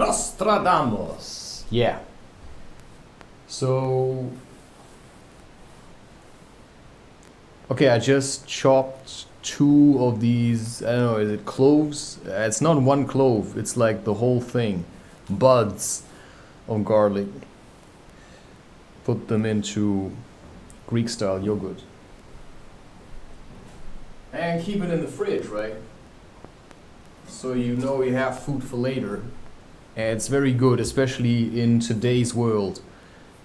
Nostradamus. Yeah. So... Okay, I just chopped 2 of these, I don't know, is it cloves? It's not one clove, it's like the whole thing. Buds of garlic. Put them into Greek style yogurt. And keep it in the fridge, right? So you know you have food for later. And it's very good, especially in today's world.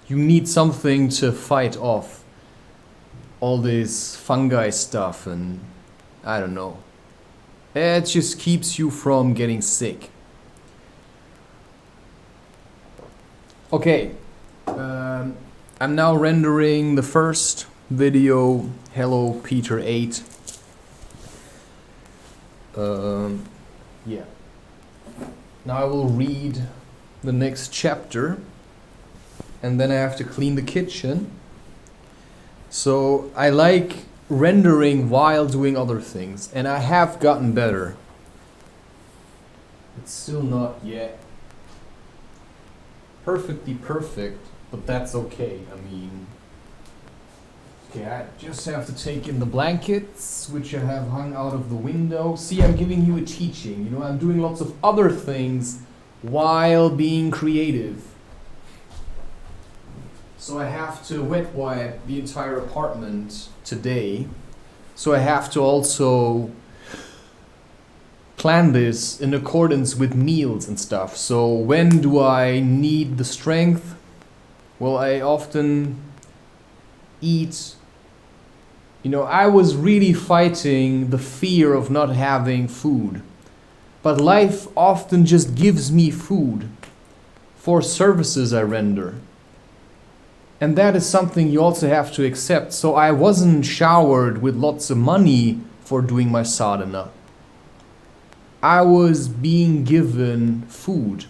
You need something to fight off all this fungi stuff and I don't know. It just keeps you from getting sick. Okay, I'm now rendering the first video, Hello Peter 8. Yeah. Now I will read the next chapter and then I have to clean the kitchen. So I like rendering while doing other things, and I have gotten better. It's still not yet perfectly perfect, but that's okay. I mean, okay, I just have to take in the blankets, which I have hung out of the window. See, I'm giving you a teaching. You know, I'm doing lots of other things while being creative. So I have to wet wipe the entire apartment today. So I have to also plan this in accordance with meals and stuff. So when do I need the strength? Well, I often eat. You know, I was really fighting the fear of not having food. But life often just gives me food for services I render. And that is something you also have to accept. So I wasn't showered with lots of money for doing my sadhana. I was being given food.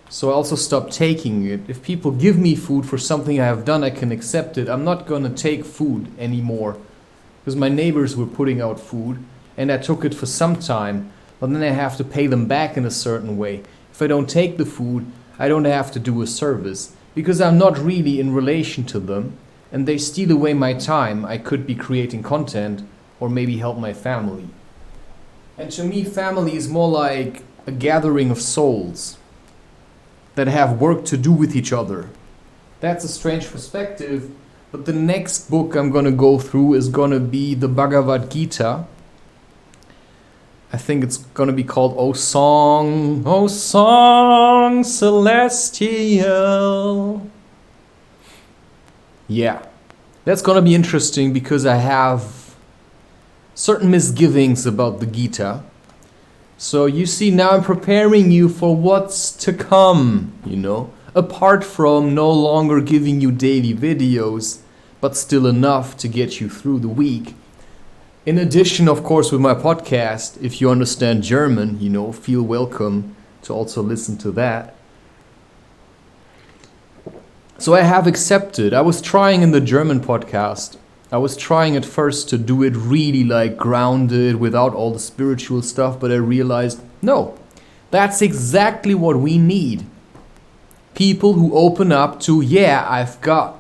So I also stopped taking it. If people give me food for something I have done, I can accept it. I'm not gonna take food anymore. Because my neighbors were putting out food and I took it for some time. But then I have to pay them back in a certain way. If I don't take the food, I don't have to do a service. Because I'm not really in relation to them and they steal away my time. I could be creating content or maybe help my family. And to me, family is more like a gathering of souls that have work to do with each other. That's a strange perspective, but the next book I'm gonna go through is gonna be the Bhagavad Gita. I think it's gonna be called O Song Celestial. Yeah, that's gonna be interesting because I have certain misgivings about the Gita. So you see, now I'm preparing you for what's to come, you know, apart from no longer giving you daily videos, but still enough to get you through the week. In addition, of course, with my podcast, if you understand German, you know, feel welcome to also listen to that. So I have accepted. I was trying in the German podcast. I was trying at first to do it really like grounded without all the spiritual stuff, but I realized, no, that's exactly what we need. People who open up to, yeah, I've got,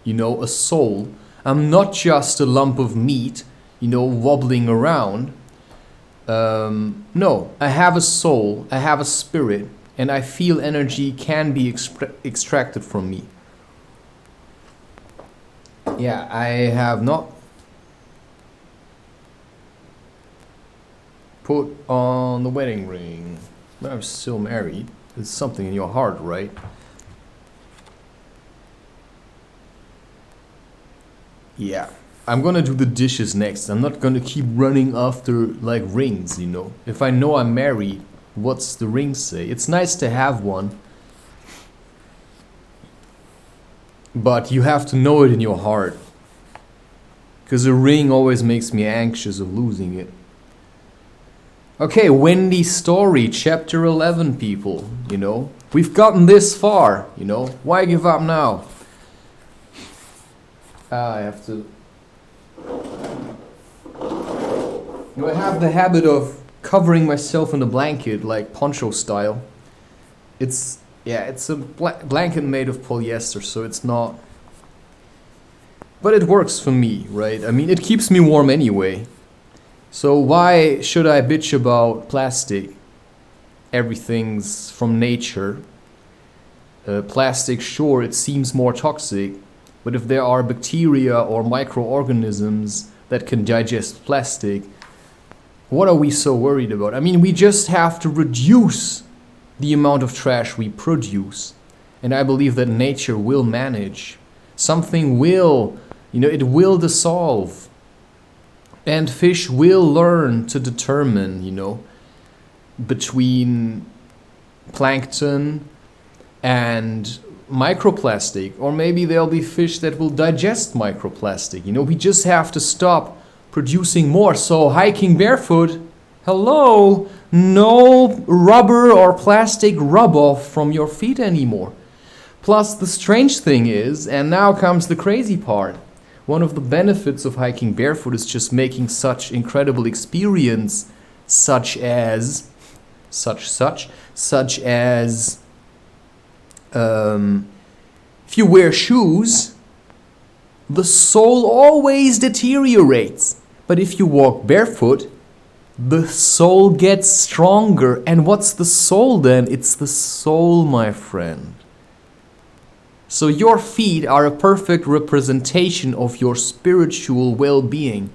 you know, a soul. I'm not just a lump of meat, you know, wobbling around. No, I have a soul, I have a spirit, and I feel energy can be extracted from me. Yeah, I have not put on the wedding ring, but I'm still married. There's something in your heart, right? Yeah. I'm gonna do the dishes next. I'm not gonna keep running after like rings, you know. If I know I'm married, what's the ring say? It's nice to have one. But you have to know it in your heart. Because a ring always makes me anxious of losing it. Okay, Wendy's story, chapter 11, people, you know. We've gotten this far, you know. Why give up now? I have to... You know, I have the habit of covering myself in a blanket, like poncho style. It's, yeah, it's a blanket made of polyester, so it's not... But it works for me, right? I mean, it keeps me warm anyway. So why should I bitch about plastic? Everything's from nature. Plastic, sure, it seems more toxic, but if there are bacteria or microorganisms that can digest plastic, what are we so worried about? I mean, we just have to reduce the amount of trash we produce. And I believe that nature will manage. Something will, it will dissolve. And fish will learn to determine, between plankton and microplastic. Or maybe there'll be fish that will digest microplastic. We just have to stop producing more. So hiking barefoot, hello, no rubber or plastic rub-off from your feet anymore. Plus, the strange thing is, and now comes the crazy part, one of the benefits of hiking barefoot is just making such incredible experience, such as, if you wear shoes, the sole always deteriorates. But if you walk barefoot, the sole gets stronger. And what's the sole then? It's the soul, my friend. So your feet are a perfect representation of your spiritual well-being.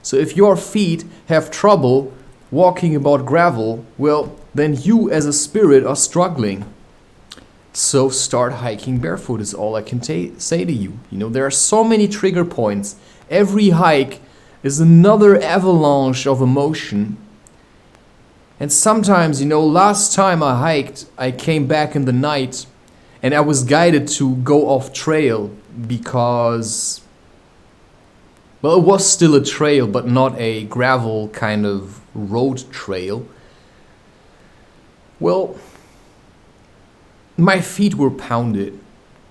So if your feet have trouble walking about gravel, well, then you as a spirit are struggling. So start hiking barefoot is all I can say to you. There are so many trigger points. Every hike is another avalanche of emotion. And sometimes, last time I hiked, I came back in the night and I was guided to go off trail because, well, it was still a trail, but not a gravel kind of road trail. Well, my feet were pounded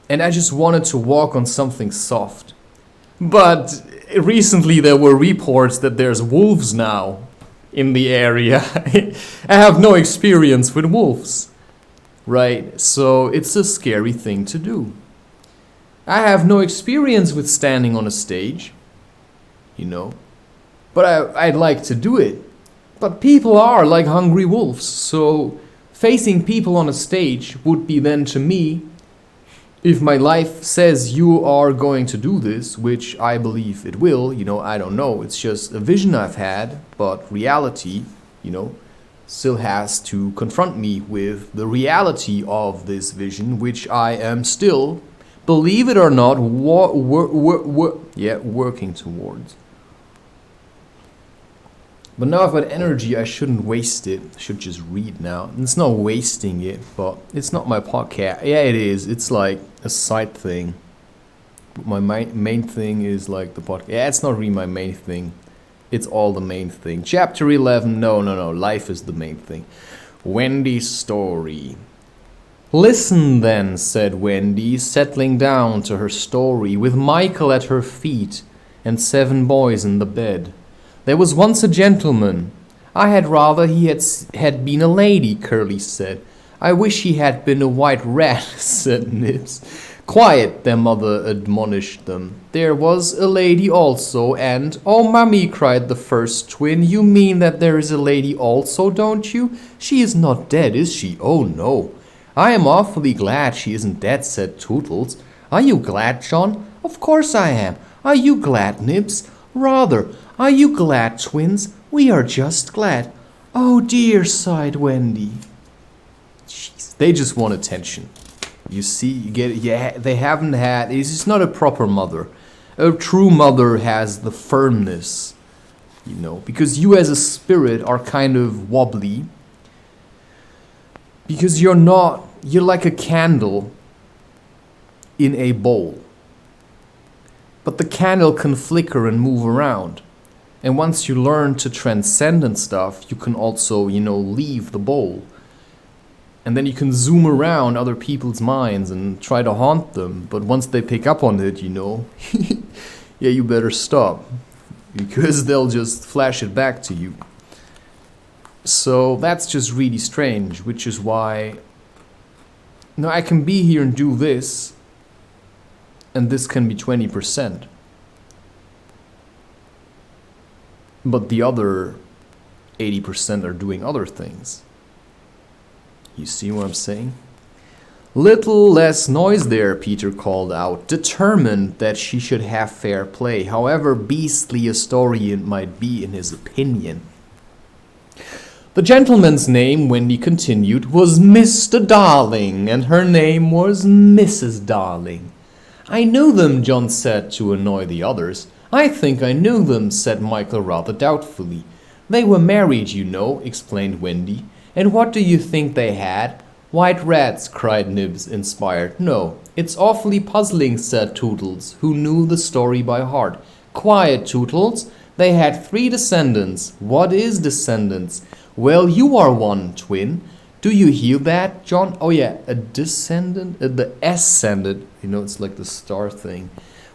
and I just wanted to walk on something soft. But recently there were reports that there's wolves now in the area. I have no experience with wolves, right? So it's a scary thing to do. I have no experience with standing on a stage, but I'd like to do it. But people are like hungry wolves, so facing people on a stage would be then to me, if my life says you are going to do this, which I believe it will, I don't know, it's just a vision I've had, but reality, still has to confront me with the reality of this vision, which I am still, believe it or not, working towards. But now I've got energy, I shouldn't waste it. I should just read now. And it's not wasting it, but it's not my podcast. Yeah, it is. It's like a side thing. My main thing is like the podcast. Yeah, it's not really my main thing. It's all the main thing. Chapter 11. No. Life is the main thing. Wendy's story. Listen then, said Wendy, settling down to her story with Michael at her feet and 7 boys in the bed. There was once a gentleman. I had rather he had been a lady, Curly said. I wish he had been a white rat, said Nibs. Quiet, their mother admonished them. There was a lady also, and... Oh, Mummy, cried the first twin, you mean that there is a lady also, don't you? She is not dead, is she? Oh, no. I am awfully glad she isn't dead, said Tootles. Are you glad, John? Of course I am. Are you glad, Nibs? Rather. Are you glad, twins? We are just glad. Oh dear, sighed Wendy. Jeez, they just want attention. You see, you get it. Yeah, they haven't had. It's just not a proper mother. A true mother has the firmness, because you as a spirit are kind of wobbly. Because you're like a candle in a bowl. But the candle can flicker and move around. And once you learn to transcend and stuff, you can also, leave the bowl. And then you can zoom around other people's minds and try to haunt them. But once they pick up on it, yeah, you better stop. Because they'll just flash it back to you. So that's just really strange, which is why Now I can be here and do this, and this can be 20%. But the other 80% are doing other things. You see what I'm saying? Little less noise there, Peter called out, determined that she should have fair play, however beastly a story it might be in his opinion. The gentleman's name, Wendy continued, was Mr. Darling, and her name was Mrs. Darling. I knew them, John said to annoy the others. I think I knew them, said Michael rather doubtfully. They were married, you know, explained Wendy. And what do you think they had? White rats, cried Nibs, inspired. No, it's awfully puzzling, said Tootles, who knew the story by heart. Quiet, Tootles. They had 3 descendants. What is descendants? Well, you are one, twin. Do you hear that, John? Oh yeah, a descendant? The ascendant. You know, it's like the star thing.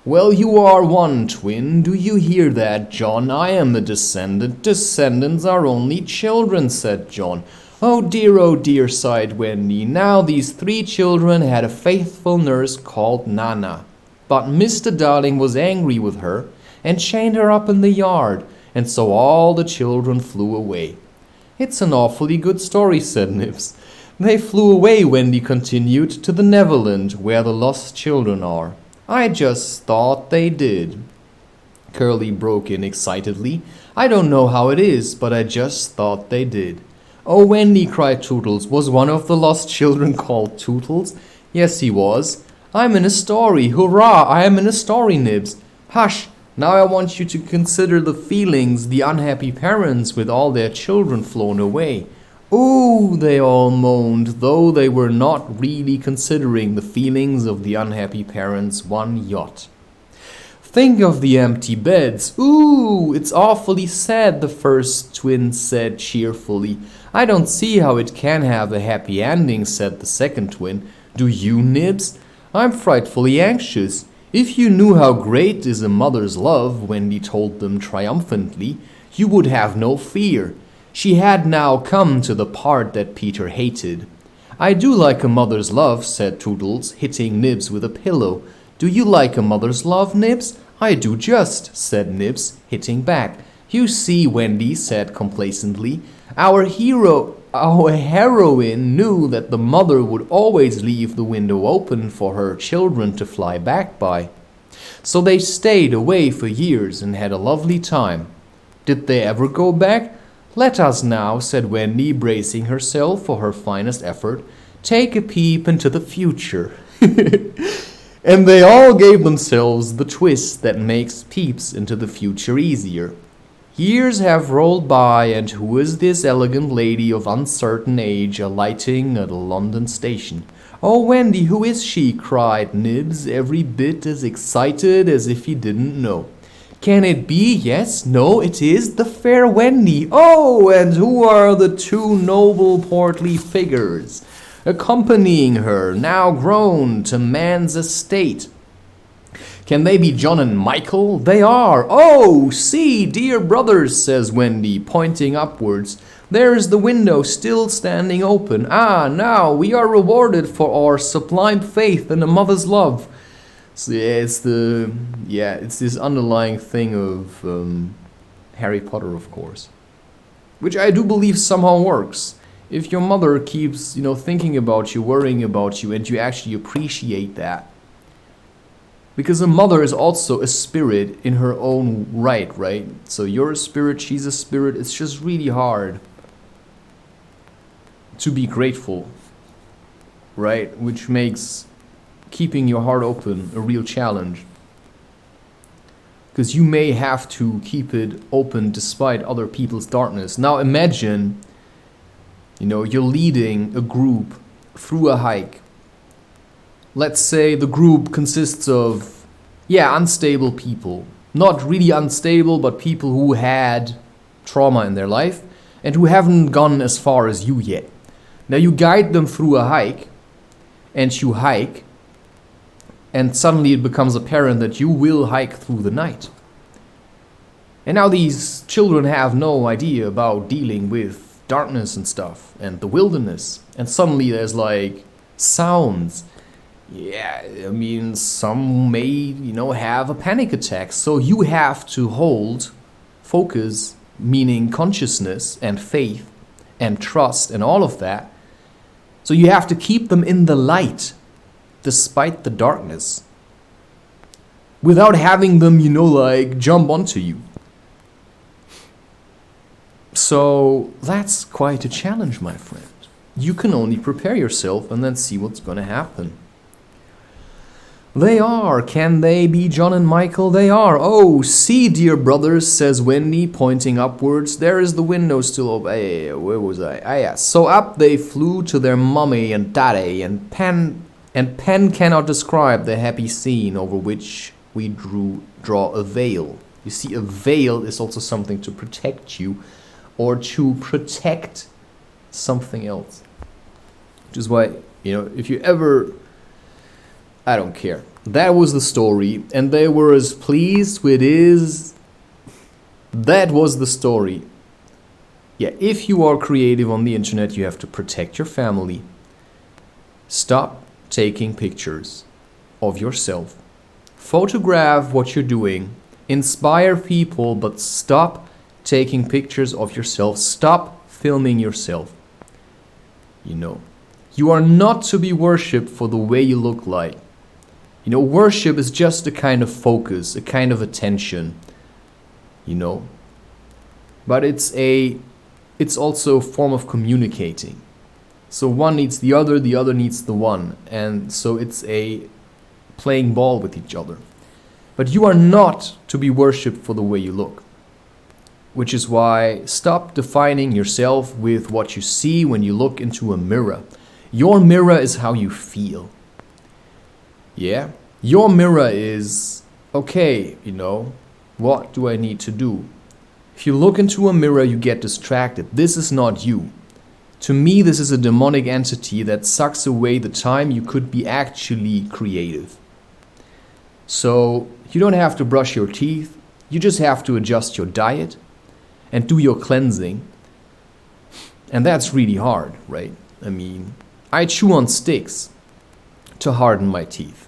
Well, you are one, twin. Do you hear that, John? I am a descendant. Descendants are only children, said John. Oh dear, sighed Wendy. Now these 3 children had a faithful nurse called Nana. But Mr. Darling was angry with her and chained her up in the yard, and so all the children flew away. It's an awfully good story, said Nibs. They flew away, Wendy continued, to the Neverland, where the lost children are. I just thought they did. Curly broke in excitedly. I don't know how it is, but I just thought they did. Oh, Wendy, cried Tootles. Was one of the lost children called Tootles? Yes, he was. I'm in a story. Hurrah, I am in a story, Nibs. Hush, now I want you to consider the feelings, the unhappy parents with all their children flown away. Ooh, they all moaned, though they were not really considering the feelings of the unhappy parents one jot. Think of the empty beds. Ooh, it's awfully sad, the first twin said cheerfully. I don't see how it can have a happy ending, said the second twin. Do you, Nibs? I'm frightfully anxious. If you knew how great is a mother's love, Wendy told them triumphantly, you would have no fear. She had now come to the part that Peter hated. I do like a mother's love, said Tootles, hitting Nibs with a pillow. Do you like a mother's love, Nibs? I do just, said Nibs, hitting back. You see, Wendy said complacently, our heroine knew that the mother would always leave the window open for her children to fly back by. So they stayed away for years and had a lovely time. Did they ever go back? Let us now, said Wendy, bracing herself for her finest effort, take a peep into the future. And they all gave themselves the twist that makes peeps into the future easier. Years have rolled by, and who is this elegant lady of uncertain age alighting at a London station? Oh, Wendy, who is she? Cried Nibs, every bit as excited as if he didn't know. Can it be? Yes, no, it is the fair Wendy. Oh, and who are the 2 noble portly figures accompanying her, now grown to man's estate? Can they be John and Michael? They are. Oh, see, dear brothers, says Wendy, pointing upwards. There is the window still standing open. Ah, now we are rewarded for our sublime faith in a mother's love. So, it's this underlying thing of Harry Potter, of course, which I do believe somehow works. If your mother keeps, thinking about you, worrying about you, and you actually appreciate that. Because a mother is also a spirit in her own right? So you're a spirit, she's a spirit. It's just really hard to be grateful, right? Which makes keeping your heart open a real challenge. Because you may have to keep it open despite other people's darkness. Now imagine, you're leading a group through a hike. Let's say the group consists of, unstable people. Not really unstable, but people who had trauma in their life and who haven't gone as far as you yet. Now you guide them through a hike, and you hike, and suddenly it becomes apparent that you will hike through the night. And now these children have no idea about dealing with darkness and stuff, and the wilderness. And suddenly there's Sounds. Yeah, I mean, some may, have a panic attack. So you have to hold focus, meaning consciousness and faith and trust and all of that. So you have to keep them in the light despite the darkness without having them, jump onto you. So that's quite a challenge, my friend. You can only prepare yourself and then see what's going to happen. They are. Can they be John and Michael? They are. Oh, see, dear brothers, says Wendy, pointing upwards. There is the window still open. Hey, where was I? Ah, yes. So up they flew to their mummy and daddy, and pen cannot describe the happy scene over which we draw a veil. You see, a veil is also something to protect you, or to protect something else. Which is why, if you ever... I don't care. That was the story, and they were as pleased with his... That was the story. Yeah, if you are creative on the internet, you have to protect your family. Stop taking pictures of yourself. Photograph what you're doing. Inspire people, but stop taking pictures of yourself. Stop filming yourself. You are not to be worshipped for the way you look like. Worship is just a kind of focus, a kind of attention, But it's also a form of communicating. So one needs the other needs the one. And so it's a playing ball with each other. But you are not to be worshipped for the way you look. Which is why stop defining yourself with what you see when you look into a mirror. Your mirror is how you feel. Yeah, your mirror is, okay, what do I need to do? If you look into a mirror, you get distracted. This is not you. To me, this is a demonic entity that sucks away the time you could be actually creative. So you don't have to brush your teeth. You just have to adjust your diet and do your cleansing. And that's really hard, right? I mean, I chew on sticks to harden my teeth.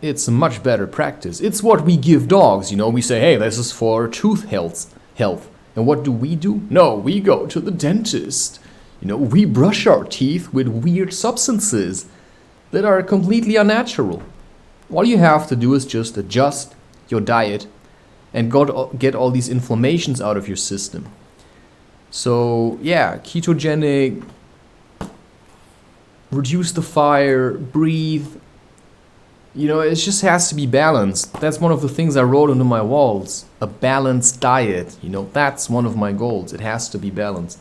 It's a much better practice. It's what we give dogs, We say, hey, this is for tooth health. And what do? No, we go to the dentist. We brush our teeth with weird substances that are completely unnatural. All you have to do is just adjust your diet and get all these inflammations out of your system. So, yeah, ketogenic, reduce the fire, breathe. It just has to be balanced. That's one of the things I wrote onto my walls. A balanced diet. That's one of my goals. It has to be balanced.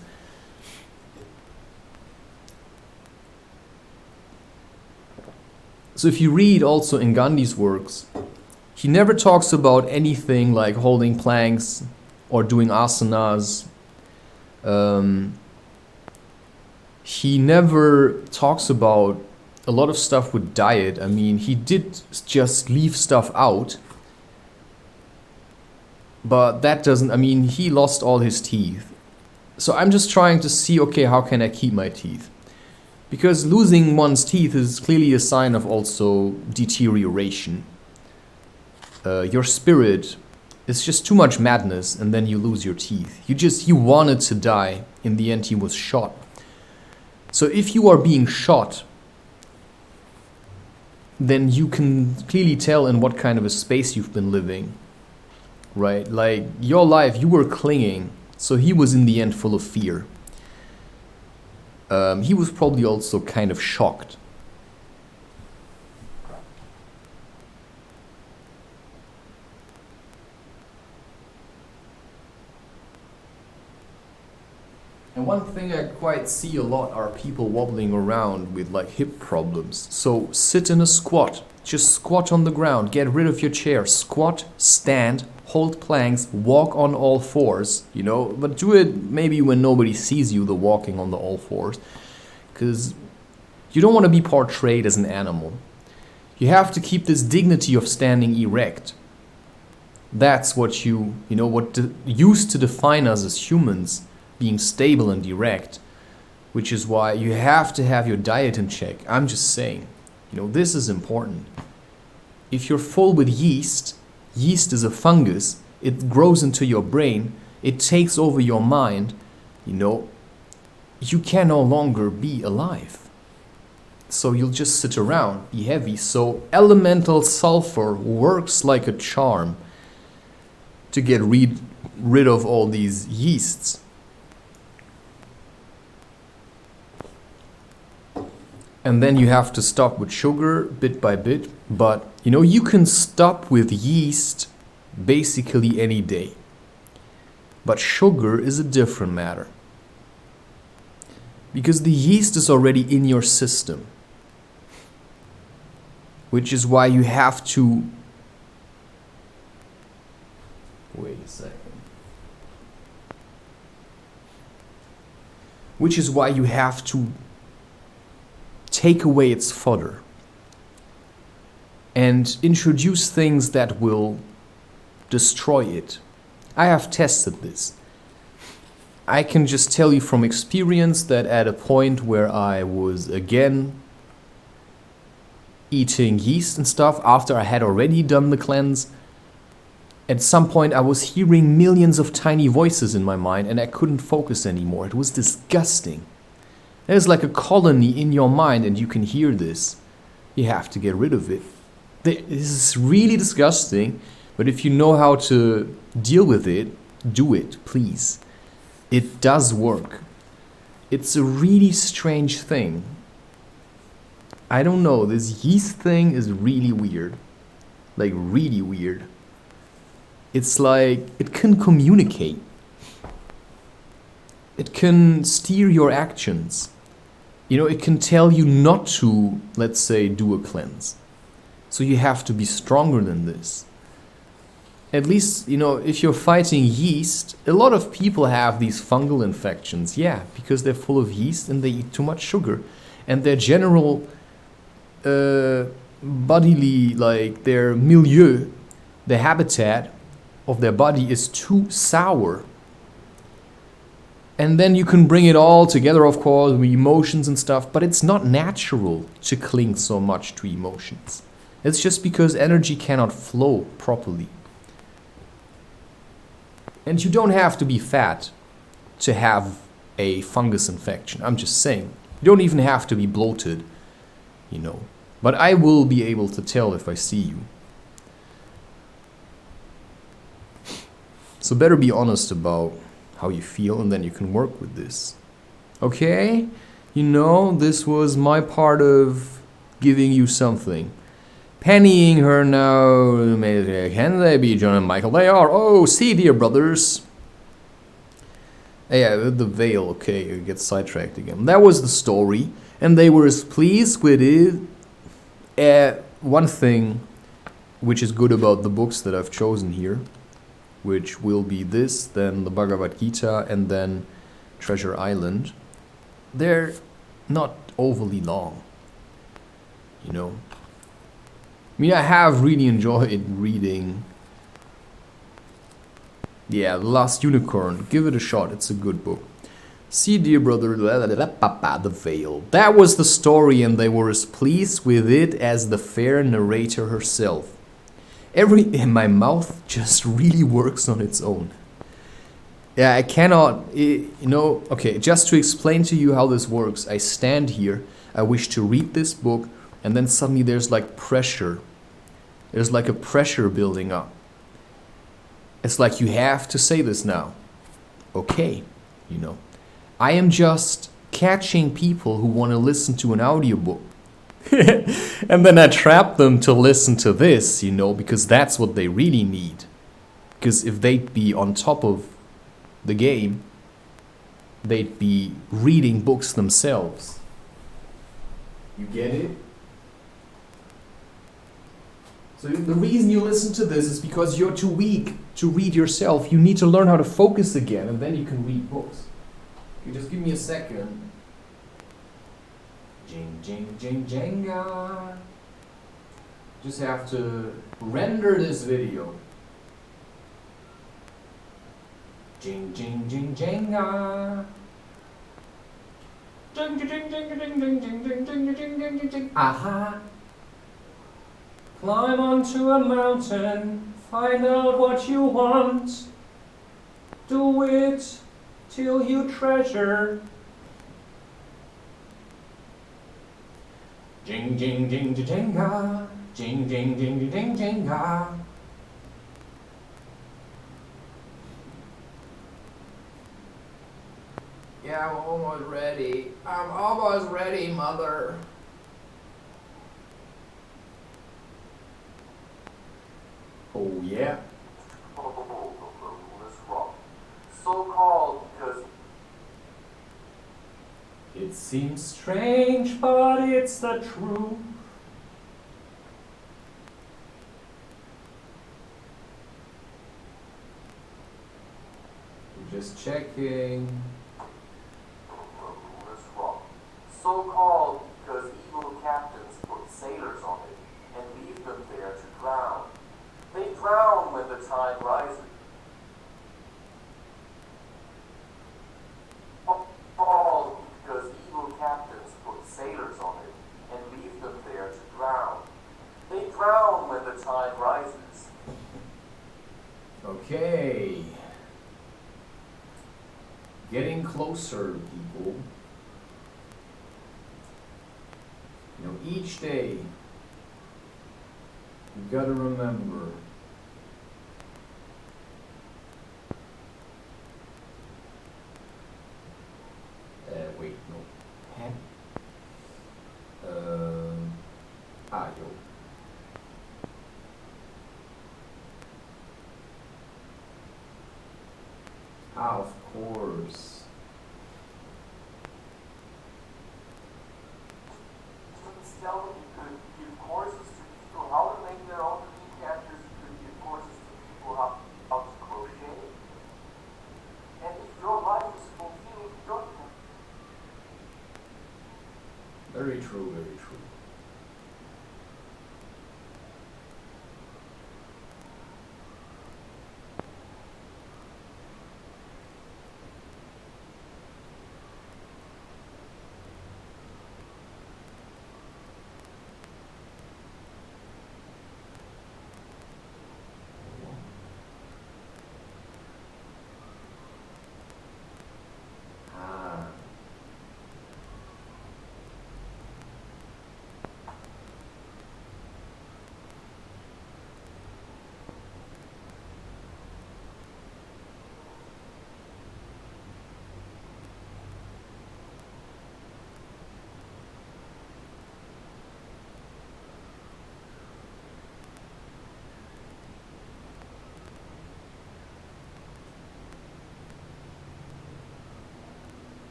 So if you read also in Gandhi's works, he never talks about anything like holding planks or doing asanas. He never talks about a lot of stuff with diet. I mean, he did just leave stuff out. But that doesn't, he lost all his teeth. So I'm just trying to see, okay, how can I keep my teeth? Because losing one's teeth is clearly a sign of also deterioration. Your spirit is just too much madness, and then you lose your teeth. He wanted to die. In the end, he was shot. So if you are being shot, then you can clearly tell in what kind of a space you've been living, right? Like, your life, you were clinging, so he was in the end full of fear. He was probably also kind of shocked. And one thing I quite see a lot are people wobbling around with like hip problems. So sit in a squat. Just squat on the ground. Get rid of your chair. Squat, stand, hold planks, walk on all fours, but do it maybe when nobody sees you, the walking on the all fours. Because you don't want to be portrayed as an animal. You have to keep this dignity of standing erect. That's what used to define us as humans. Being stable and erect. which is why you have to have your diet in check. I'm just saying, you know, this is important. If you're full with yeast, yeast is a fungus, it grows into your brain, it takes over your mind, you know, you can no longer be alive. So you'll just sit around, be heavy. So elemental sulfur works like a charm to get rid of all these yeasts. And then you have to stop with sugar bit by bit. But, you know, you can stop with yeast basically any day. But sugar is a different matter. Because the yeast is already in your system. Which is why you have to... Wait a second. Which is why you have to take away its fodder and introduce things that will destroy it. I have tested this. I can just tell you from experience that at a point where I was again eating yeast and stuff after I had already done the cleanse, at some point I was hearing millions of tiny voices in my mind and I couldn't focus anymore. It was disgusting. There's like a colony in your mind and you can hear this. You have to get rid of it. This is really disgusting, but if you know how to deal with it, do it, please. It does work. It's a really strange thing. I don't know, this yeast thing is really weird. Like really weird. It's like, it can communicate. It can steer your actions. You know, it can tell you not to, let's say, do a cleanse. So you have to be stronger than this. At least, you know, if you're fighting yeast, a lot of people have these fungal infections. Yeah, because they're full of yeast and they eat too much sugar. And their general bodily, like their milieu, the habitat of their body is too sour. And then you can bring it all together, of course, with emotions and stuff, but it's not natural to cling so much to emotions. It's just because energy cannot flow properly. And you don't have to be fat to have a fungus infection. I'm just saying. You don't even have to be bloated, you know. But I will be able to tell if I see you. So better be honest about how you feel and then you can work with this. Okay? You know, this was my part of giving you something. Pennying her now. Can they be John and Michael? They are. Oh, see, dear brothers. Yeah, the veil. Okay, you get sidetracked again. That was the story. And they were as pleased with it. One thing which is good about the books that I've chosen here, which will be this, then the Bhagavad Gita, and then Treasure Island, they're not overly long, you know. I mean, I have really enjoyed reading, yeah, The Last Unicorn. Give it a shot, it's a good book. See, dear brother, the veil. That was the story, and they were as pleased with it as the fair narrator herself. My mouth just really works on its own. Yeah, I cannot, you know, okay, just to explain to you how this works, I stand here, I wish to read this book, and then suddenly there's like pressure. There's like a pressure building up. It's like you have to say this now. Okay, you know. I am just catching people who want to listen to an audiobook. And then I trap them to listen to this, you know, because that's what they really need. Because if they'd be on top of the game, they'd be reading books themselves. You get it? So the reason you listen to this is because you're too weak to read yourself. You need to learn how to focus again, and then you can read books. You just give me a second. Jing, jing, jing, Jenga. Just have to render this video. Jing, jing, jing, Jenga. Aha! Climb onto a mountain, find out what you want. Do it till you treasure. Jing jing jing jing jinga, jing jing jing jing jinga. Yeah, I'm almost ready. I'm almost ready, mother. Oh yeah. What's wrong? So-called because It seems strange, but it's the truth. Just checking. what's wrong? So-called because evil captains put sailors on it and leave them there to drown. They drown when the tide rises. All because evil captains put sailors on it and leave them there to drown. They drown when the tide rises. Okay. Getting closer, people. You know, each day, you've got to remember wait, no. Pen? Yo. Of course. Tell them you could give courses to people how to make their own dream catchers. You could give courses to people how to crochet. And if your life is fulfilled, your Very true, very true. Ah.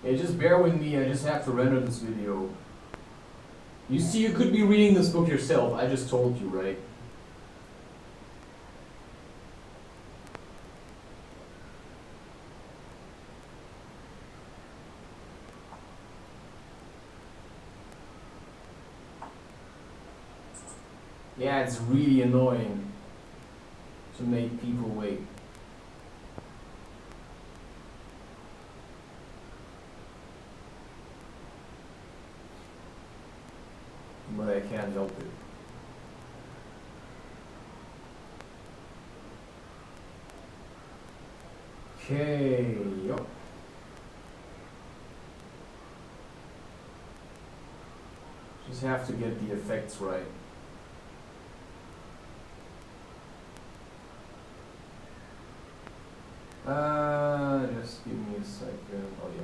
Yeah, just bear with me, I just have to render this video. You see, you could be reading this book yourself, I just told you, right? Yeah, it's really annoying to make people wait. But I can't help it. Okay, yup. Just have to get the effects right. Just give me a second. Oh yeah.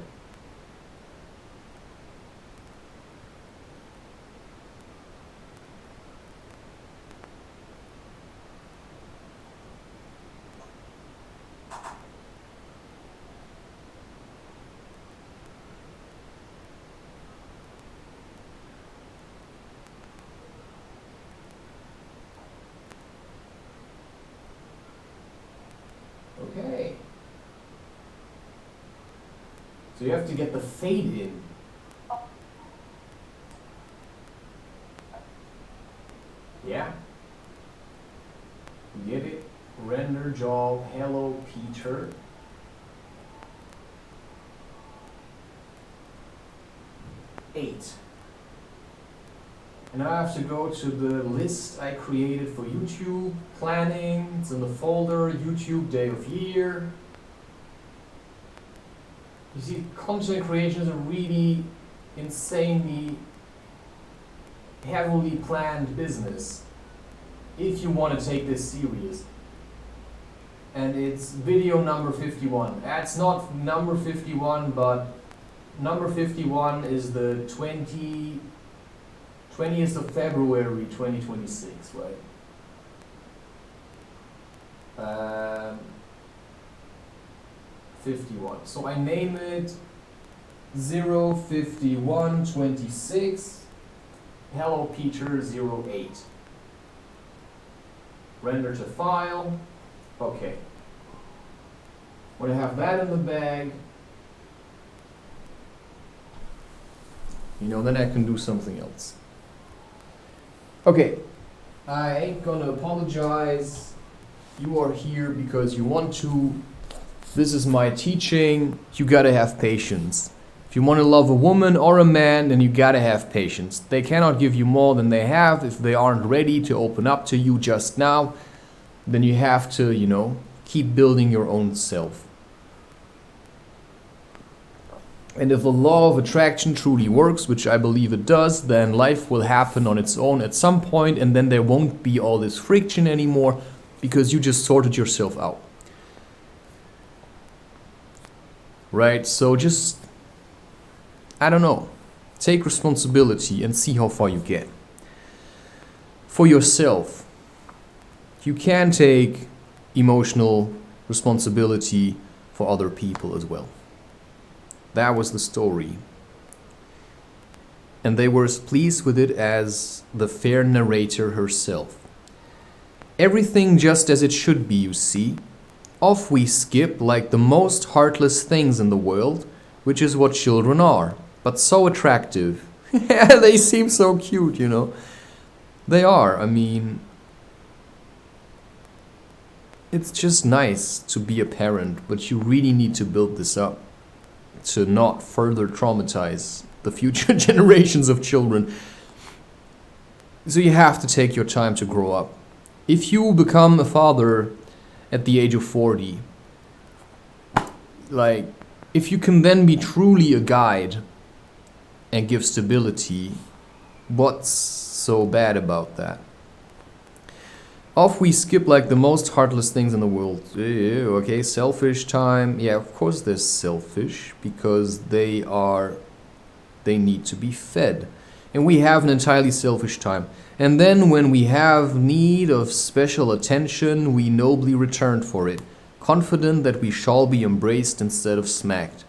Okay. So you have to get the fade in. Yeah. Get it? Render job. Hello, Peter. Eight. And now I have to go to the list I created for YouTube planning. It's in the folder YouTube day of year. You see, content creation is a really insanely heavily planned business if you want to take this serious. And it's video number 51. That's not number 51, but number 51 is the 20th of February 2026, right? 51. So I name it 05126 Hello Peter 08. Render to file. Okay. When I have that in the bag, then I can do something else. Okay. I ain't gonna apologize. You are here because you want to. This is my teaching. You gotta have patience. If you want to love a woman or a man, then you gotta have patience. They cannot give you more than they have. If they aren't ready to open up to you just now, then you have to, keep building your own self. And if the law of attraction truly works, which I believe it does, then life will happen on its own at some point, and then there won't be all this friction anymore because you just sorted yourself out. Right? So just, I don't know, take responsibility and see how far you get. For yourself, you can take emotional responsibility for other people as well. That was the story. And they were as pleased with it as the fair narrator herself. Everything just as it should be, you see. Off we skip like the most heartless things in the world, which is what children are, but so attractive. They seem so cute, They are, it's just nice to be a parent, but you really need to build this up to not further traumatize the future generations of children. So you have to take your time to grow up. If you become a father at the age of 40, if you can then be truly a guide and give stability, what's so bad about that? Off we skip like the most heartless things in the world. Okay, selfish time. Yeah, of course they're selfish because they need to be fed. And we have an entirely selfish time. And then when we have need of special attention, we nobly return for it, confident that we shall be embraced instead of smacked.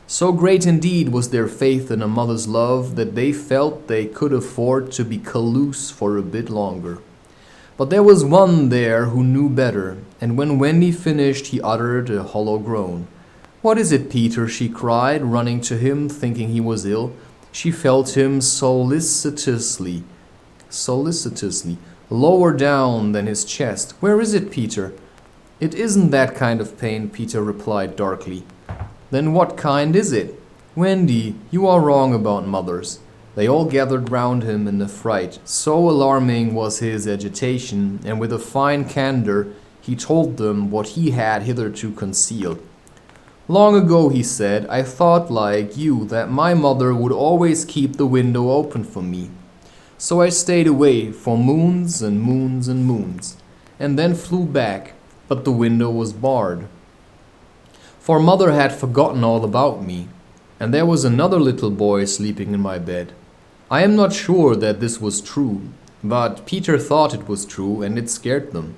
So great indeed was their faith in a mother's love that they felt they could afford to be callous for a bit longer. But there was one there who knew better, and when Wendy finished, he uttered a hollow groan. "What is it, Peter?" she cried, running to him, thinking he was ill. She felt him solicitously, lower down than his chest. "Where is it, Peter?" "It isn't that kind of pain," Peter replied darkly. "Then what kind is it?" "Wendy, you are wrong about mothers." They all gathered round him in a fright. So alarming was his agitation, and with a fine candor he told them what he had hitherto concealed. Long ago, he said, I thought like you that my mother would always keep the window open for me. So I stayed away for moons and moons and moons, and then flew back, but the window was barred. For mother had forgotten all about me, and there was another little boy sleeping in my bed. I am not sure that this was true, but Peter thought it was true, and it scared them.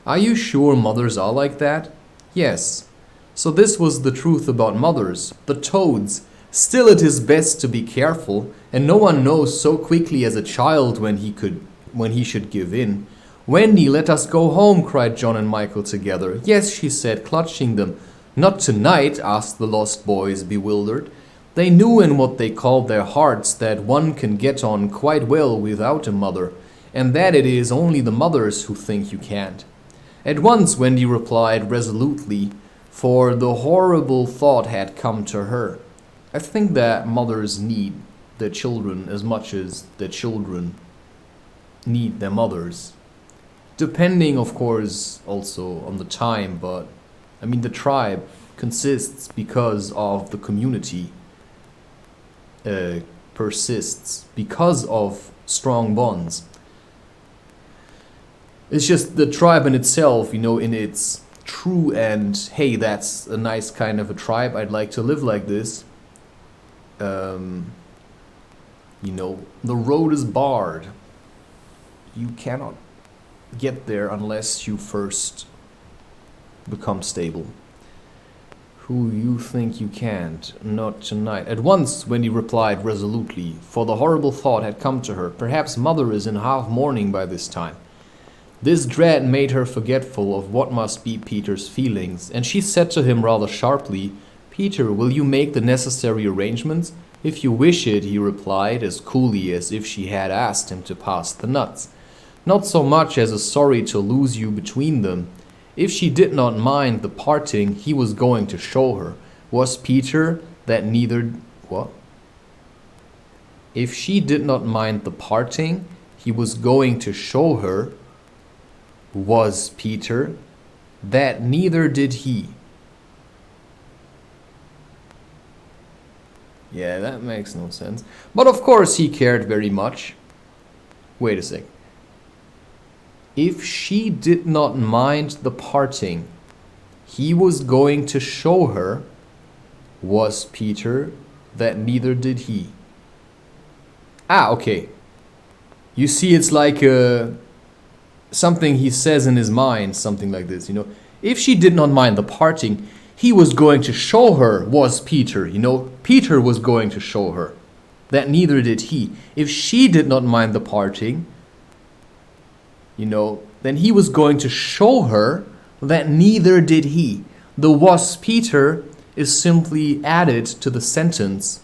Are you sure mothers are like that? Yes. So this was the truth about mothers, the toads. Still it is best to be careful, and no one knows so quickly as a child when he should give in. Wendy, let us go home, cried John and Michael together. Yes, she said, clutching them. Not tonight, asked the lost boys, bewildered. They knew in what they called their hearts that one can get on quite well without a mother, and that it is only the mothers who think you can't. At once Wendy replied resolutely, for the horrible thought had come to her. I think that mothers need their children as much as their children need their mothers. Depending, of course, also on the time, but I mean, the tribe consists because of the community, persists because of strong bonds. It's just the tribe in itself, in its true and, hey, that's a nice kind of a tribe, I'd like to live like this. The road is barred. You cannot get there unless you first become stable. Who you think you can't, not tonight. At once Wendy replied resolutely, for the horrible thought had come to her. Perhaps mother is in half mourning by this time. This dread made her forgetful of what must be Peter's feelings, and she said to him rather sharply, Peter, will you make the necessary arrangements? If you wish it, he replied, as coolly as if she had asked him to pass the nuts. Not so much as a sorry to lose you between them. If she did not mind the parting, he was going to show her. Was Peter that neither... What? If she did not mind the parting, he was going to show her. Was Peter that neither did he. Yeah, that makes no sense. But of course he cared very much. Wait a sec. If she did not mind the parting, he was going to show her. Was Peter that neither did he. Ah, okay. You see, it's like something he says in his mind, something like this, If she did not mind the parting, he was going to show her. Was Peter, Peter was going to show her. That neither did he. If she did not mind the parting, then he was going to show her that neither did he. The was Peter is simply added to the sentence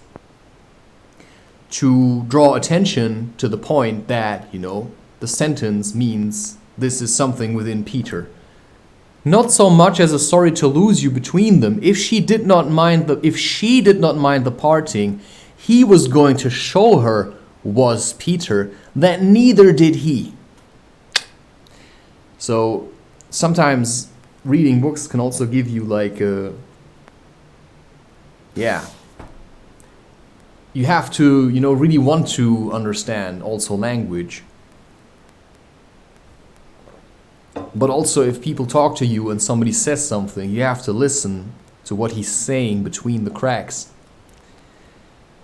to draw attention to the point that, the sentence means this is something within Peter. Not so much as a sorry to lose you between them. If she did not mind the parting, he was going to show her, was Peter, that neither did he. So sometimes reading books can also give you you have to, really want to understand also language. But also if people talk to you and somebody says something, you have to listen to what he's saying between the cracks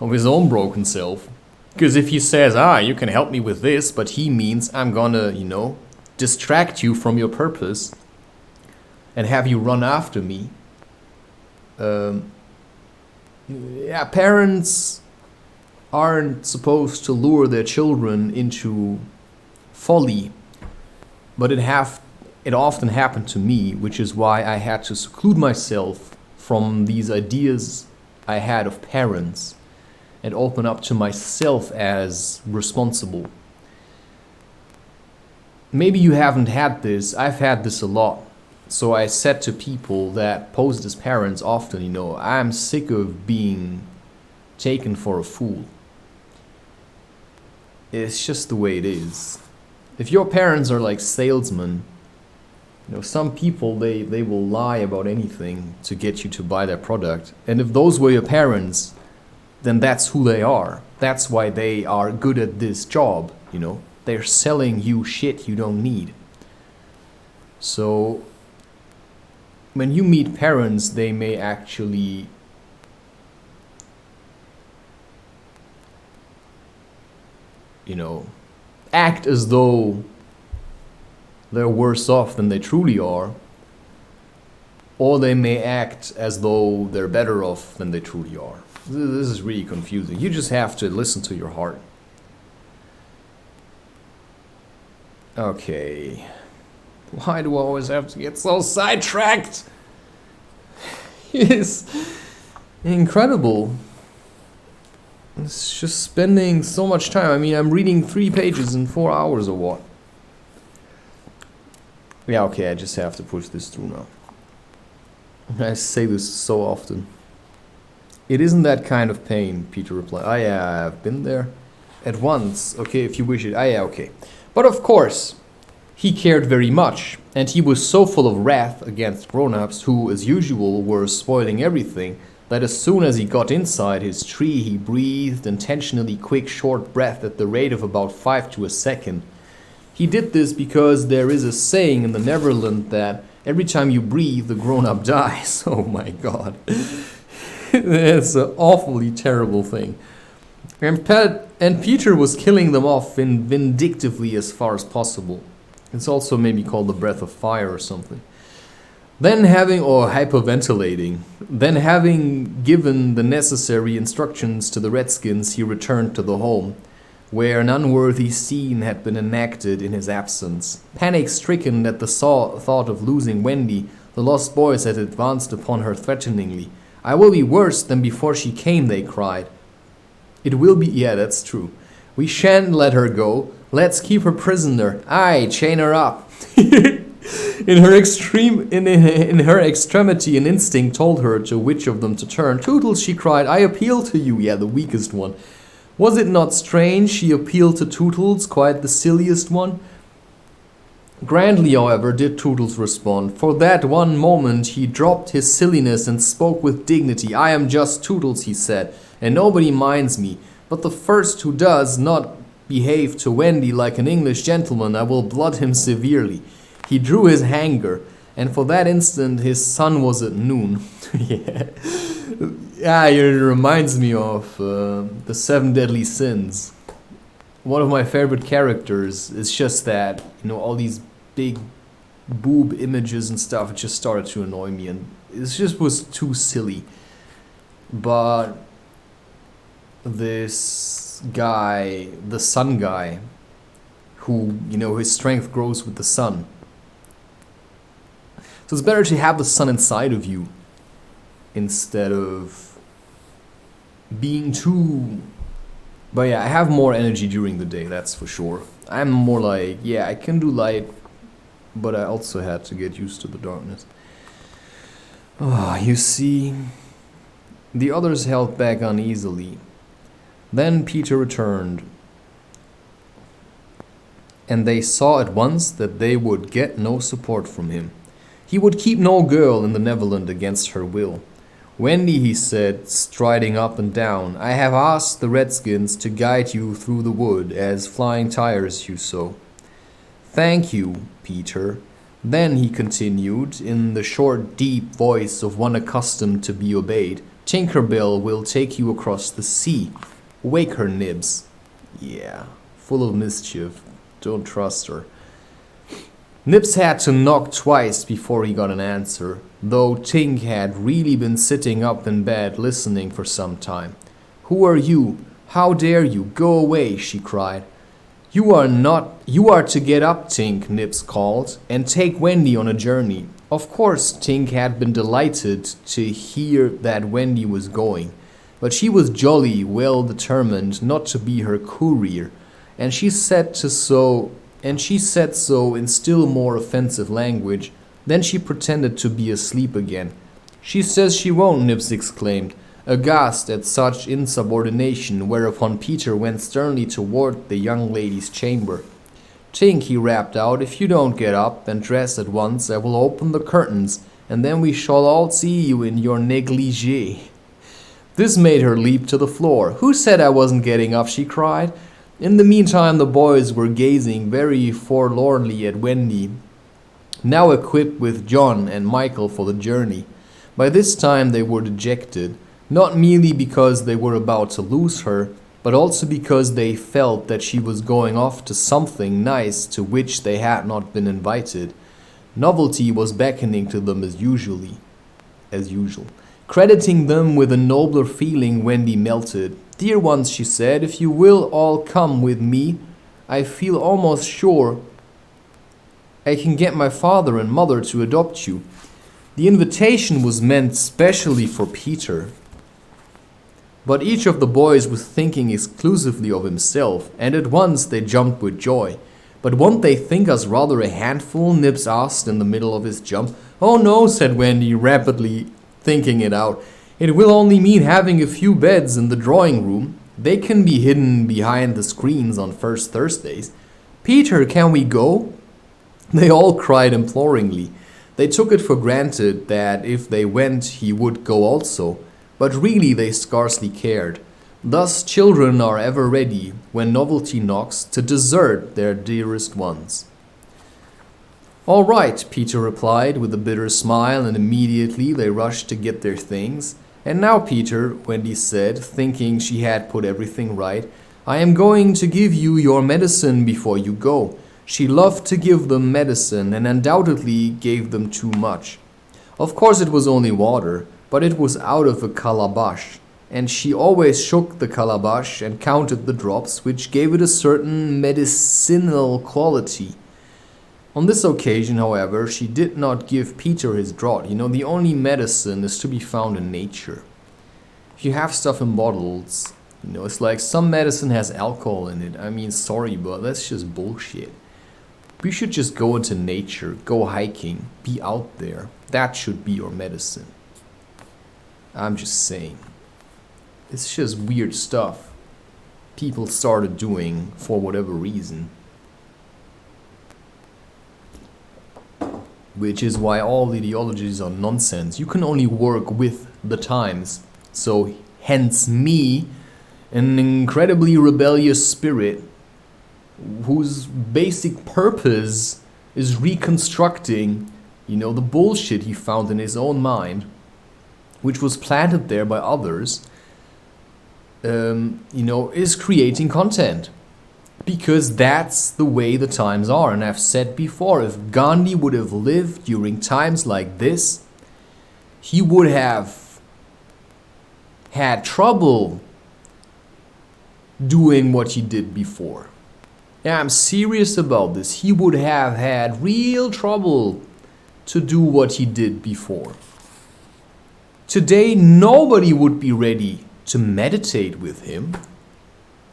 of his own broken self. Because if he says, you can help me with this, but he means I'm gonna, distract you from your purpose and have you run after me. Parents aren't supposed to lure their children into folly, but it often happened to me, which is why I had to seclude myself from these ideas I had of parents and open up to myself as responsible. Maybe you haven't had this. I've had this a lot. So I said to people that posed as parents often, I'm sick of being taken for a fool. It's just the way it is. If your parents are like salesmen, You know, some people, they will lie about anything to get you to buy their product. And if those were your parents, then that's who they are. That's why they are good at this job, you know. They're selling you shit you don't need. So when you meet parents, they may actually act as though they're worse off than they truly are, or they may act as though they're better off than they truly are. This is really confusing. You just have to listen to your heart. Okay. Why do I always have to get so sidetracked? It's incredible. It's just spending so much time. I mean, I'm reading 3 pages in 4 hours or what? Yeah, okay, I just have to push this through now. I say this so often. It isn't that kind of pain, Peter replied. Ah, yeah, I've been there. At once, okay, if you wish it. Ah, yeah, okay. But of course, he cared very much, and he was so full of wrath against grown-ups who, as usual, were spoiling everything, that as soon as he got inside his tree, he breathed intentionally quick, short breath at the rate of about 5 to a second. He did this because there is a saying in the Netherlands that every time you breathe, the grown-up dies. Oh my god. It's an awfully terrible thing. And Peter was killing them off vindictively as far as possible. It's also maybe called the breath of fire or something. Or hyperventilating. Then having given the necessary instructions to the Redskins, he returned to the home, where an unworthy scene had been enacted in his absence. Panic-stricken at the thought of losing Wendy, the lost boys had advanced upon her threateningly. "I will be worse than before she came," they cried. "It will be, yeah, that's true. We shan't let her go. Let's keep her prisoner. Aye, chain her up." In her extremity, an instinct told her to which of them to turn. "Tootles," she cried, "I appeal to you." Yeah, the weakest one. Was it not strange she appealed to Tootles, quite the silliest one? Grandly, however, did Tootles respond. For that one moment he dropped his silliness and spoke with dignity. "I am just Tootles," he said, "and nobody minds me. But the first who does not behave to Wendy like an English gentleman, I will blood him severely." He drew his hanger, and for that instant his sun was at noon. Yeah, it reminds me of the 7 Deadly Sins. One of my favorite characters is just that, all these big boob images and stuff, it just started to annoy me, and it just was too silly. But this guy, the sun guy, who, his strength grows with the sun. So it's better to have the sun inside of you instead of being too... But yeah, I have more energy during the day, that's for sure. I'm more like, yeah, I can do light, but I also had to get used to the darkness. Oh, you see, the others held back uneasily. Then Peter returned, and they saw at once that they would get no support from him. He would keep no girl in the Netherlands against her will. "Wendy," he said, striding up and down, "I have asked the Redskins to guide you through the wood as flying tires you so." "Thank you, Peter." Then he continued, in the short, deep voice of one accustomed to be obeyed, "Tinker Bell will take you across the sea. Wake her, Nibs." Yeah, full of mischief. Don't trust her. Nibs had to knock twice before he got an answer, though Tink had really been sitting up in bed listening for some time. "Who are you? How dare you? Go away," she cried. You are to get up, Tink," Nibs called, "and take Wendy on a journey." Of course, Tink had been delighted to hear that Wendy was going, but she was jolly well determined not to be her courier, and she said so in still more offensive language. Then she pretended to be asleep again. "She says she won't," Nibs exclaimed, aghast at such insubordination, whereupon Peter went sternly toward the young lady's chamber. Tink, he rapped out, if you don't get up and dress at once, I will open the curtains, and then we shall all see you in your negligee. This made her leap to the floor. Who said I wasn't getting up? She cried. In the meantime, the boys were gazing very forlornly at Wendy, now equipped with John and Michael for the journey. By this time they were dejected, not merely because they were about to lose her, but also because they felt that she was going off to something nice to which they had not been invited. Novelty was beckoning to them as usual. Crediting them with a nobler feeling, Wendy melted. Dear ones, she said, if you will all come with me, I feel almost sure I can get my father and mother to adopt you. The invitation was meant specially for Peter. But each of the boys was thinking exclusively of himself, and at once they jumped with joy. But won't they think us rather a handful? Nibs asked in the middle of his jump. Oh no, said Wendy, rapidly thinking it out. It will only mean having a few beds in the drawing room. They can be hidden behind the screens on first Thursdays. Peter, can we go? They all cried imploringly. They took it for granted that if they went, he would go also. But really they scarcely cared. Thus children are ever ready, when novelty knocks, to desert their dearest ones. All right, Peter replied with a bitter smile, and immediately they rushed to get their things. And now, Peter, Wendy said, thinking she had put everything right, I am going to give you your medicine before you go. She loved to give them medicine, and undoubtedly gave them too much. Of course it was only water, but it was out of a calabash, and she always shook the calabash and counted the drops, which gave it a certain medicinal quality. On this occasion, however, she did not give Peter his draught. You know, the only medicine is to be found in nature. If you have stuff in bottles, you know, it's like some medicine has alcohol in it. I mean, sorry, but that's just bullshit. We should just go into nature, go hiking, be out there. That should be your medicine. I'm just saying. It's just weird stuff people started doing for whatever reason. Which is why all ideologies are nonsense. You can only work with the times. So hence me, an incredibly rebellious spirit whose basic purpose is reconstructing, you know, the bullshit he found in his own mind, which was planted there by others, you know, is creating content. Because that's the way the times are. And I've said before, if Gandhi would have lived during times like this, he would have had trouble doing what he did before. Yeah, I'm serious about this. He would have had real trouble to do what he did before. Today, nobody would be ready to meditate with him.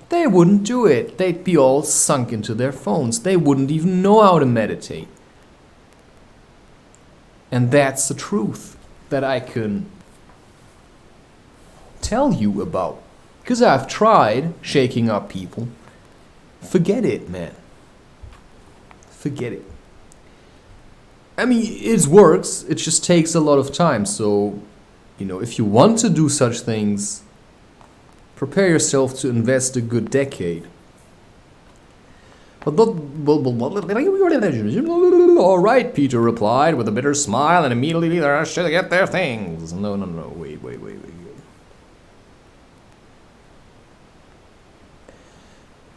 They wouldn't do it. They'd be all sunk into their phones. They wouldn't even know how to meditate. And that's the truth that I can tell you about. Because I've tried shaking up people. Forget it, man. Forget it. I mean, it works. It just takes a lot of time. So, you know, if you want to do such things, prepare yourself to invest a good decade. All right, Peter replied with a bitter smile, and immediately they rushed to get their things. No, wait.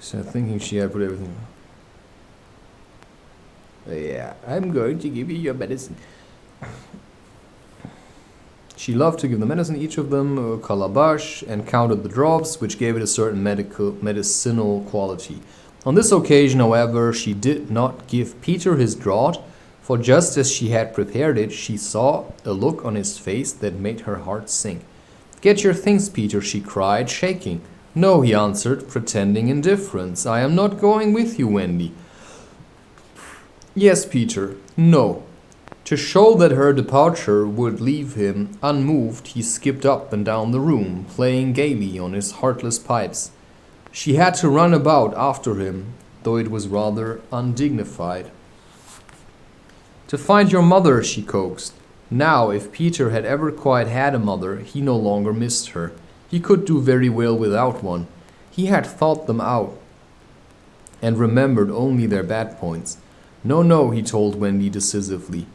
So thinking she had put everything. Yeah, I'm going to give you your medicine. She loved to give the medicine, each of them a calabash, and counted the drops, which gave it a certain medicinal quality. On this occasion, however, she did not give Peter his draught, for just as she had prepared it, she saw a look on his face that made her heart sink. Get your things, Peter, she cried, shaking. No, he answered, pretending indifference. I am not going with you, Wendy. Yes, Peter, no. To show that her departure would leave him unmoved, he skipped up and down the room, playing gaily on his heartless pipes. She had to run about after him, though it was rather undignified. "To find your mother," she coaxed. Now, if Peter had ever quite had a mother, he no longer missed her. He could do very well without one. He had thought them out and remembered only their bad points. "No, no," he told Wendy decisively.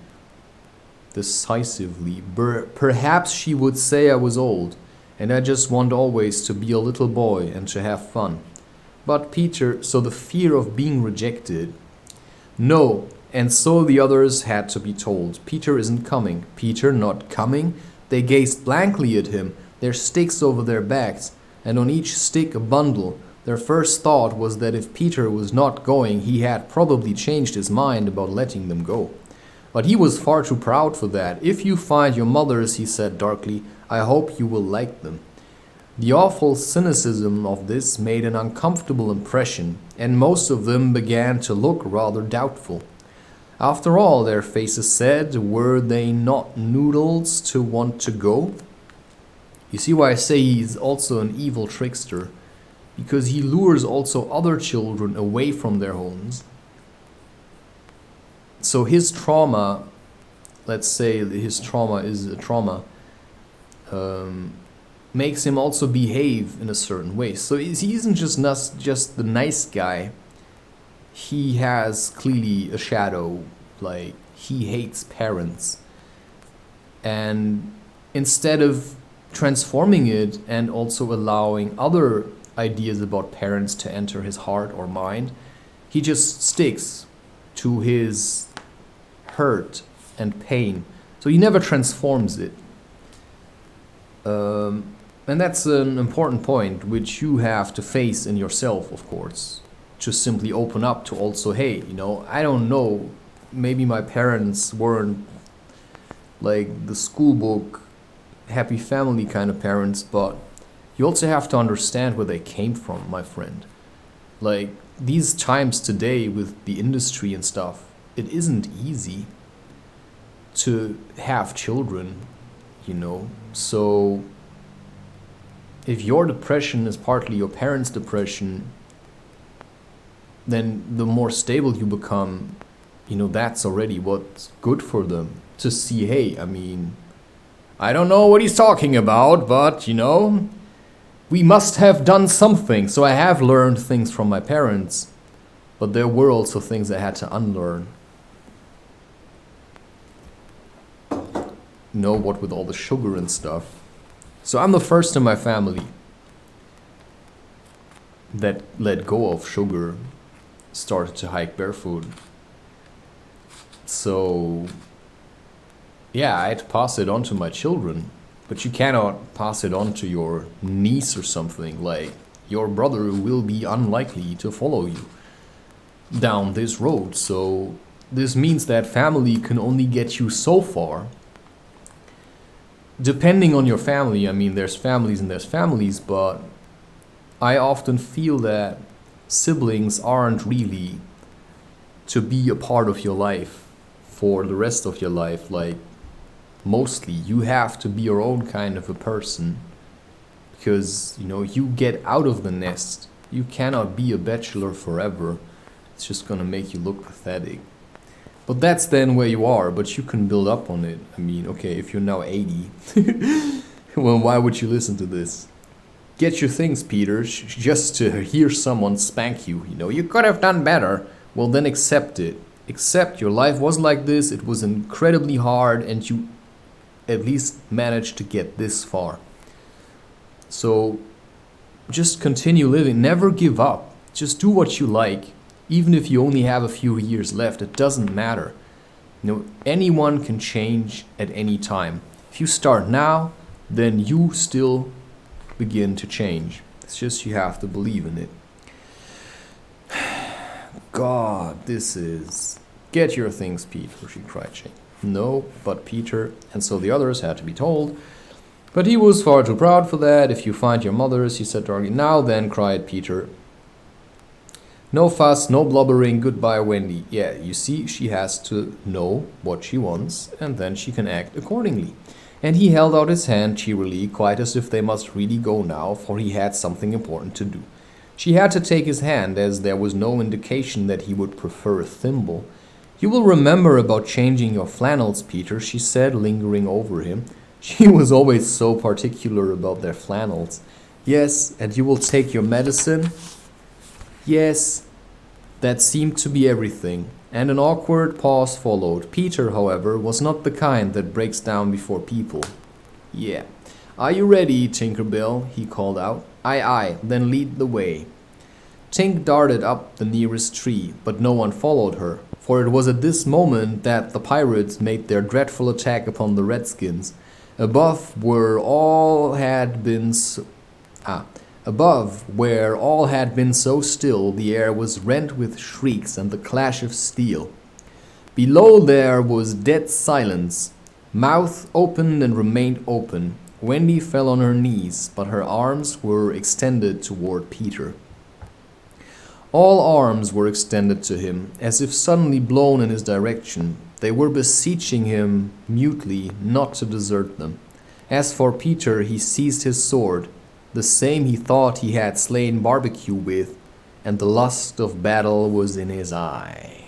Perhaps she would say I was old, and I just want always to be a little boy and to have fun. But Peter, so the fear of being rejected. No, and so the others had to be told. Peter isn't coming. Peter not coming? They gazed blankly at him, their sticks over their backs, and on each stick a bundle. Their first thought was that if Peter was not going, he had probably changed his mind about letting them go. But he was far too proud for that. "If you find your mothers," he said darkly, "I hope you will like them." The awful cynicism of this made an uncomfortable impression, and most of them began to look rather doubtful. After all, their faces said, were they not noodles to want to go? You see why I say he's also an evil trickster, because he lures also other children away from their homes. So his trauma, let's say his trauma is a trauma, makes him also behave in a certain way. So he isn't just the nice guy. He has clearly a shadow, like he hates parents. And instead of transforming it and also allowing other ideas about parents to enter his heart or mind, he just sticks to his hurt and pain. So he never transforms it. And that's an important point which you have to face in yourself, of course. Just simply open up to also, hey, I don't know, maybe my parents weren't like the school book happy family kind of parents, but you also have to understand where they came from, my friend. Like these times today with the industry and stuff, it isn't easy to have children, so if your depression is partly your parents' depression, then the more stable you become, that's already what's good for them. To see, hey, I don't know what he's talking about, but, we must have done something. So I have learned things from my parents, but there were also things I had to unlearn. What with all the sugar and stuff. So I'm the first in my family that let go of sugar, started to hike barefoot. So, yeah, I had to pass it on to my children, but you cannot pass it on to your niece or something. Like, your brother will be unlikely to follow you down this road. So this means that family can only get you so far. Depending on your family, there's families and there's families, but I often feel that siblings aren't really to be a part of your life for the rest of your life. Like, mostly you have to be your own kind of a person, because, you get out of the nest. You cannot be a bachelor forever. It's just gonna make you look pathetic. But that's then where you are, but you can build up on it. Okay, if you're now 80, well, why would you listen to this? Get your things, Peter, just to hear someone spank you. You could have done better. Well, then accept it. Accept your life was like this, it was incredibly hard, and you at least managed to get this far. So just continue living, never give up. Just do what you like. Even if you only have a few years left, it doesn't matter. Anyone can change at any time. If you start now, then you still begin to change. It's just you have to believe in it. God, this is... Get your things, Peter, she cried. No, but Peter, and so the others had to be told. But he was far too proud for that. If you find your mothers, he said darkly. Now then, cried Peter. No fuss, no blubbering, goodbye, Wendy. Yeah, you see, she has to know what she wants, and then she can act accordingly. And he held out his hand cheerily, quite as if they must really go now, for he had something important to do. She had to take his hand, as there was no indication that he would prefer a thimble. "You will remember about changing your flannels, Peter," she said, lingering over him. She was always so particular about their flannels. "Yes, and you will take your medicine?" "Yes." That seemed to be everything, and an awkward pause followed. Peter, however, was not the kind that breaks down before people. "Yeah. Are you ready, Tinker Bell?" he called out. "Aye, aye, then lead the way." Tink darted up the nearest tree, but no one followed her, for it was at this moment that the pirates made their dreadful attack upon the redskins. Above, where all had been so still, the air was rent with shrieks and the clash of steel. Below there was dead silence. Mouth opened and remained open. Wendy fell on her knees, but her arms were extended toward Peter. All arms were extended to him, as if suddenly blown in his direction. They were beseeching him mutely not to desert them. As for Peter, he seized his sword, the same he thought he had slain Barbecue with, and the lust of battle was in his eye.